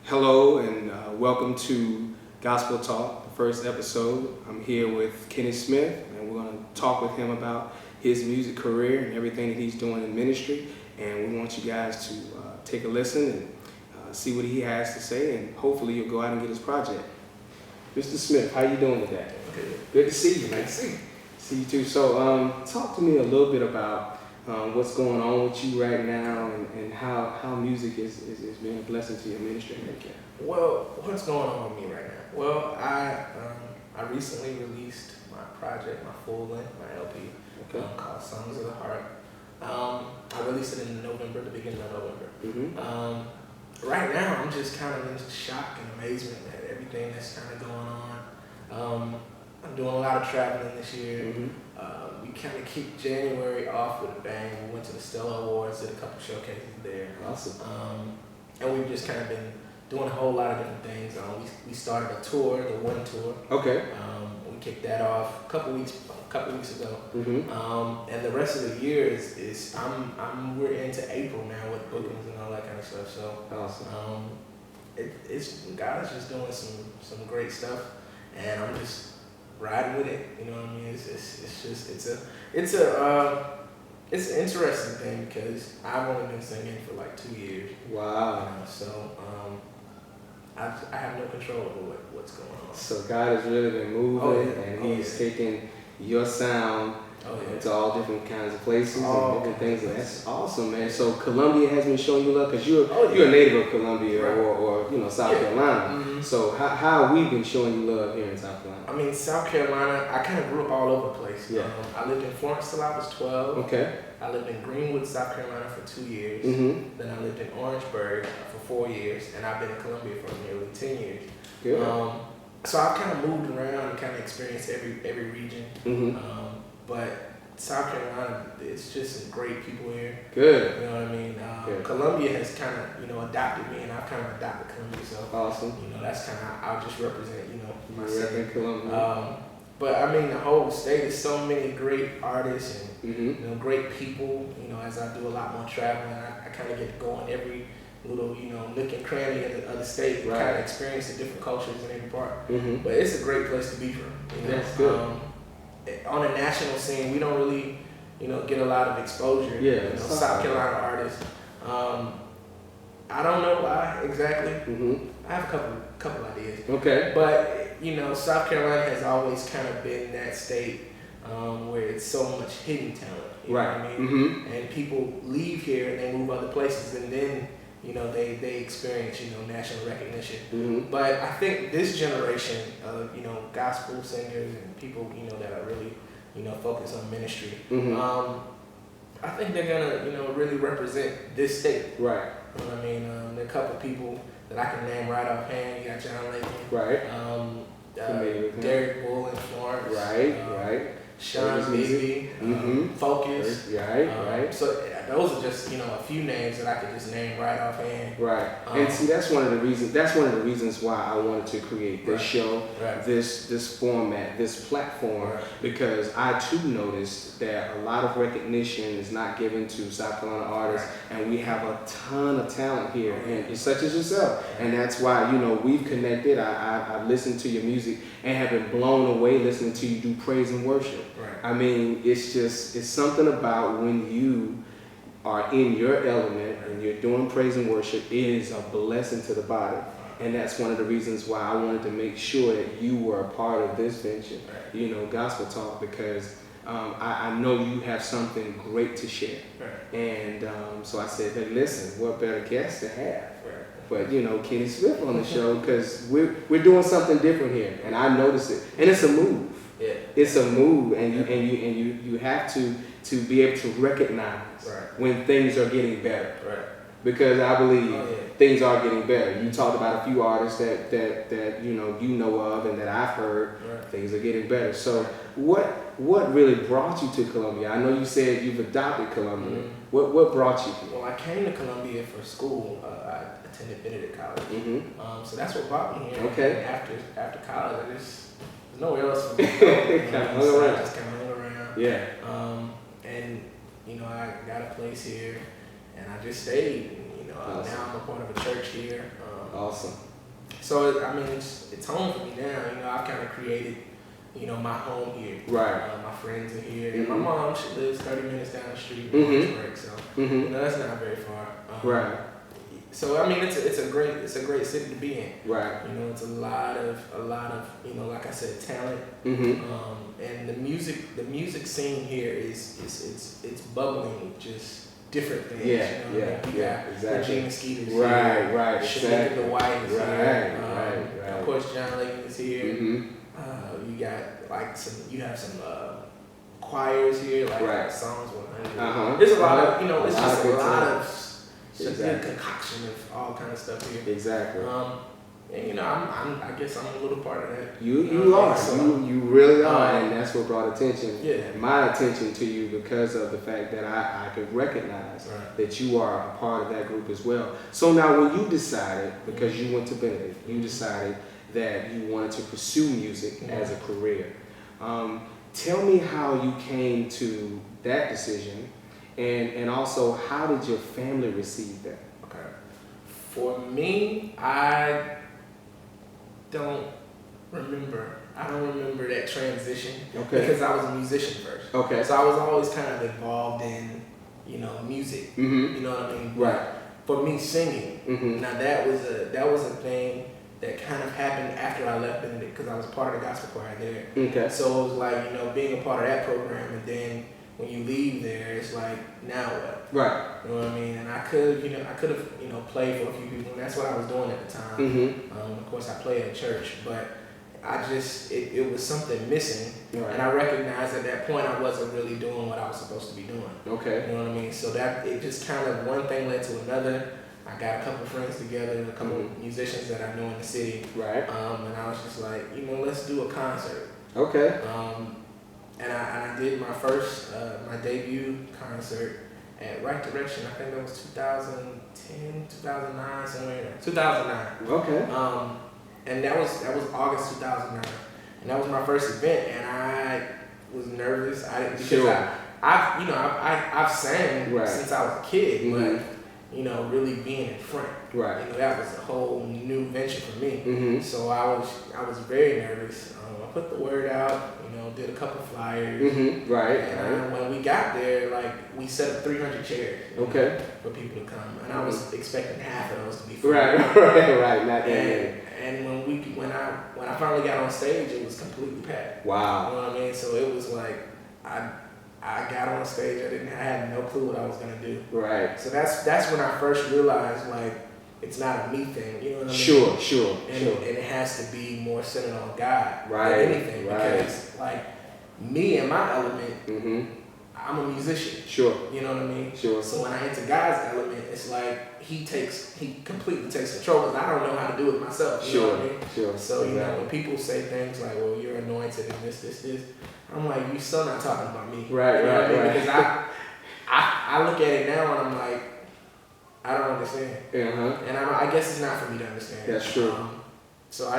Hello and welcome to Gospel Talk, the first episode. I'm here with Kenny Smith, and we're going to talk with him about his music career and everything that he's doing in ministry. And we want you guys to take a listen and see what he has to say, and hopefully you'll go out and get his project. Mr. Smith, how you doing today? Good to see you, man. See you too. So talk to me a little bit about what's going on with you right now, and how music is being a blessing to your ministry. Well, what's going on with me right now? Well, I recently released my project, my full length, my LP, called Songs of the Heart. I released it in November, the beginning of November. Mm-hmm. Right now, I'm just kind of in shock and amazement at everything that's kind of going on. I'm doing a lot of traveling this year. Mm-hmm. We kind of kicked January off with a bang. We went to the Stella Awards, did a couple showcases there. Awesome. And we've just kind of been doing a whole lot of different things. We started a tour, the One Tour. Okay. We kicked that off a couple weeks ago. Mm-hmm. And the rest of the year is we're into April now with bookings and all that kind of stuff. So Awesome. God is just doing some great stuff, and I'm just riding with it. You know what I mean? It's an interesting thing because I've only been singing for like 2 years. Wow. So I have no control over what's going on. So God has really been moving, and He's yeah. taking your sound to all different kinds of places and different things. And that's awesome, man. So Columbia has been showing you love because you're a native of Columbia, right. or South Carolina. Mm-hmm. So how have we been showing you love here in South Carolina? I mean, South Carolina, I kind of grew up all over the place. Yeah. I lived in Florence till I was 12. Okay. I lived in Greenwood, South Carolina for 2 years. Mm-hmm. Then I lived in Orangeburg for 4 years, and I've been in Columbia for nearly 10 years. Good. So I've kind of moved around and kind of experienced every region. Mm-hmm. But South Carolina, it's just some great people here. Good. You know what I mean? Columbia has kind of, adopted me, and I've kind of adopted Columbia. So Awesome. that's kind of, I'll just represent, my You're city. repping Columbia. But I mean, the whole state is so many great artists and Mm-hmm. great people. As I do a lot more traveling, I kind of get to go in every little nook and cranny of the state and Right. kind of experience the different cultures in every part. Mm-hmm. But it's a great place to be from. That's good. On a national scene, we don't really get a lot of exposure. Yeah, South Carolina artists. I don't know why exactly. Mm-hmm. I have a couple ideas. Okay. But South Carolina has always kind of been that state where it's so much hidden talent. You know what I mean? Mm-hmm. And people leave here and they move other places, and then they experience national recognition. Mm-hmm. But I think this generation of gospel singers and people that are really focused on ministry. Mm-hmm. I think they're gonna really represent this state. Right. You know what I mean? There are a couple people that I can name right offhand. You got John Lakin. Right. Derek Bull in Florence. Right. Sean Beebe. Focus. Right. So those are just a few names that I could just name right offhand. Right. And see, that's one of the reasons why I wanted to create this show, this format, this platform, because I too noticed that a lot of recognition is not given to South Carolina artists, and we have a ton of talent here, and such as yourself. And that's why we've connected. I've listened to your music and have been blown away listening to you do praise and worship. Right. I mean, it's something about when you are in your element and you're doing praise and worship, it is a blessing to the body. And that's one of the reasons why I wanted to make sure that you were a part of this venture, Gospel Talk, because I know you have something great to share. Right. And so I said, hey, listen, what better guest to have? Right. But Kenny Smith on the show, because we're doing something different here, and I noticed it, and it's a move. Yeah. It's a move, and you have to be able to recognize when things are getting better. Right. Because I believe things are getting better. You talked about a few artists that you know of and that I've heard. Right. Things are getting better. So what really brought you to Columbia? I know you said you've adopted Columbia. Mm-hmm. What brought you here? Well, I came to Columbia for school. I attended Benedict College. Mm-hmm. So that's what brought me here. Okay. And after college, there's nowhere else for me to go. I just kind of hung around. Yeah. And I got a place here, and I just stayed. And, Awesome. now I'm a part of a church here. Awesome. So I mean, it's home for me now. You know, I've kind of created, you know, my home here. Right. My friends are here. Mm-hmm. And my mom, she lives 30 minutes down the street in Mm-hmm. Lawrenceburg, so Mm-hmm. you know that's not very far. Right. So I mean, it's a great city to be in. Right. You know, it's a lot of you know, like I said, talent. Mm-hmm. And the music scene here is it's bubbling with just different things. Yeah, you know what I mean? You got exactly. Regina Skeeter's Right, here. right, Shanika exactly. the White is Right, here. right. Of course, John Legend is here. Mm-hmm. You got like you have some choirs here, like Right. Psalms 100. Uh-huh. There's a lot of, you know, it's A lot just of a good lot time. of some Exactly. good concoction of all kind of stuff here. Exactly. And you know, I guess I'm a little part of that. You are. So, You really are, and that's what brought my attention to you because of the fact that I could recognize Right. that you are a part of that group as well. So now when you decided, because you went to Benedict, you decided that you wanted to pursue music as a career. Tell me how you came to that decision, and also how did your family receive that? Okay. For me, I don't remember that transition because I was a musician first. Okay. So I was always kind of involved in, you know, music. Mm-hmm. You know what I mean? Right. For me, singing. Mm-hmm. Now that was a thing that kind of happened after I left Benedict because I was a part of the gospel choir there. Okay. So it was like, you know, being a part of that program, and then when you leave there, it's like, now what? Right. You know what I mean? And I could have, you know, played for a few people, and that's what I was doing at the time. Mm-hmm. Of course, I played at church, but I just, it was something missing, Right. and I recognized at that point I wasn't really doing what I was supposed to be doing. Okay. You know what I mean? So that, it just kind of, one thing led to another. I got a couple of friends together, a couple of musicians that I know in the city. Right. And I was just like, you know, let's do a concert. Okay. And I did my first, my debut concert at Right Direction. I think that was 2010, 2009, somewhere in there. 2009. Okay. And that was August 2009. And that was my first event, and I was nervous. Because I've sang since I was a kid, but you know, really being in front. Right. You know, that was a whole new venture for me. Mm-hmm. So I was very nervous. I put the word out, you know, did a couple flyers. Mm-hmm. Right. And when we got there, like, we set up 300 chairs. Okay. For people to come. And I was expecting half of those to be free. Right. Right. Not that many. And when I finally got on stage, it was completely packed. Wow. You know what I mean? So it was like, I got on stage, I had no clue what I was gonna do. Right. So that's when I first realized, like, it's not a me thing, you know what I mean? Sure. And it has to be more centered on God Right. than anything. Right. Because, like, me and my element, I'm a musician. Sure. You know what I mean? Sure. So when I enter God's element, it's like he completely takes control because I don't know how to do it myself. You know what I mean? Sure. So, you know, when people say things like, well, you're anointed and this, I'm like, you still not talking about me. Right, you know what I mean? right. Because I look at it now and I'm like, I don't understand. And I guess it's not for me to understand. That's true. So I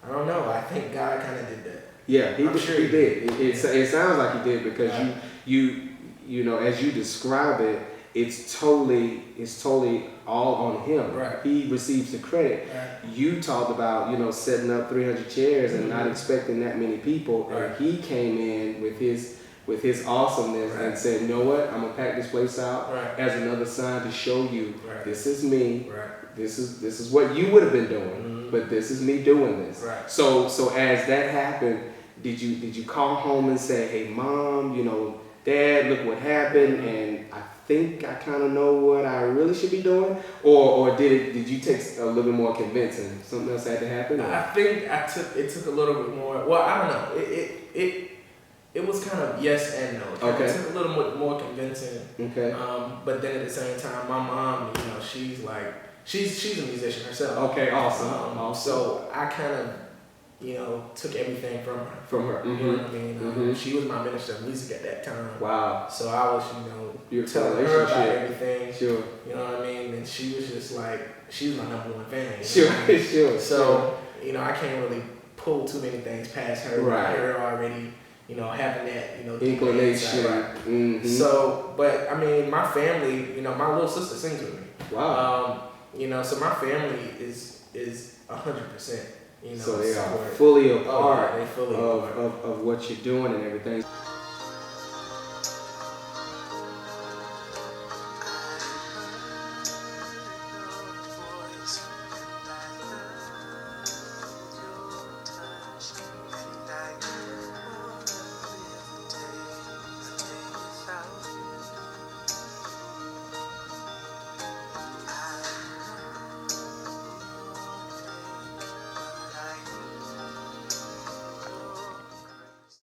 don't know. I think God kind of did that. Yeah, he did. It sounds like he did because Right. you know, as you describe it, it's totally all on him. Right. He receives the credit. Right. You talked about, you know, setting up 300 chairs and not expecting that many people, Right. and he came in with his awesomeness and said, you know what, I'm gonna pack this place out as another sign to show you this is me. Right. This is what you would have been doing, but this is me doing this. Right. So as that happened, did you call home and say, hey mom, you know, dad, look what happened, and I think I kind of know what I really should be doing, or did you take a little bit more convincing? Something else had to happen? I think it took a little bit more. Well, I don't know. It was kind of yes and no. It took a little more convincing. Okay. But then at the same time, my mom, you know, she's a musician herself. Okay. Awesome. So I kind of, you know, took everything from her. You know what I mean? She was my minister of music at that time. Wow. So I was, you know, Beautiful telling her about relationship. everything. Sure. You know what I mean? And she was just like, she was my number one fan. You know Sure. what I mean? Sure. So, you know, I can't really pull too many things past her. Right. Her already, you know, having that, you know, Inclination. Right. So, but I mean, my family, you know, my little sister sings with me. Wow. You know, so my family is 100%. You know, So they are support. fully a Oh, part yeah, they fully a part. of what you're doing and everything.